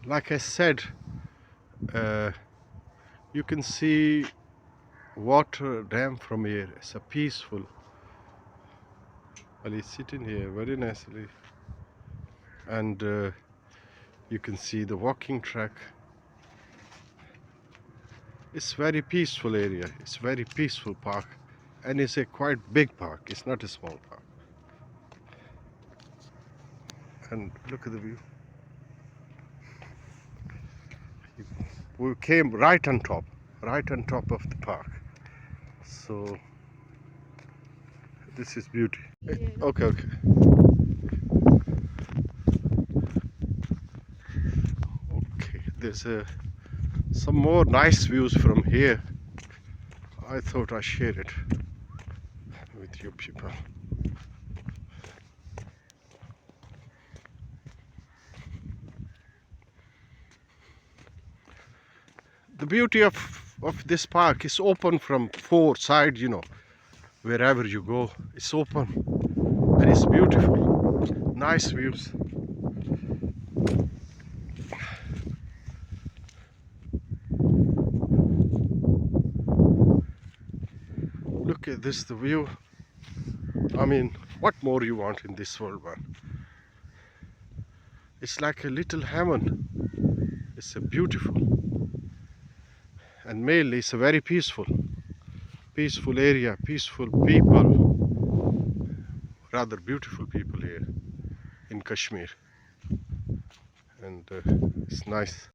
Like I said, uh, you can see water dam from here. It's a peaceful. Well, he's sitting here very nicely, and you can see the walking track. It's very peaceful area. It's very peaceful park, and it's a quite big park. It's not a small park. And look at the view. We came right on top of the park. So this is beauty. Okay, okay. Okay, there's some more nice views from here. I thought I'd share it with you people. The beauty of this park is open from four sides, you know. Wherever you go, it's open and it's beautiful. Nice views. Look at this, the view. I mean, what more you want in this world, man? It's like a little heaven. It's a beautiful, and mainly it's a very peaceful area, peaceful people, rather beautiful people here in Kashmir, and it's nice.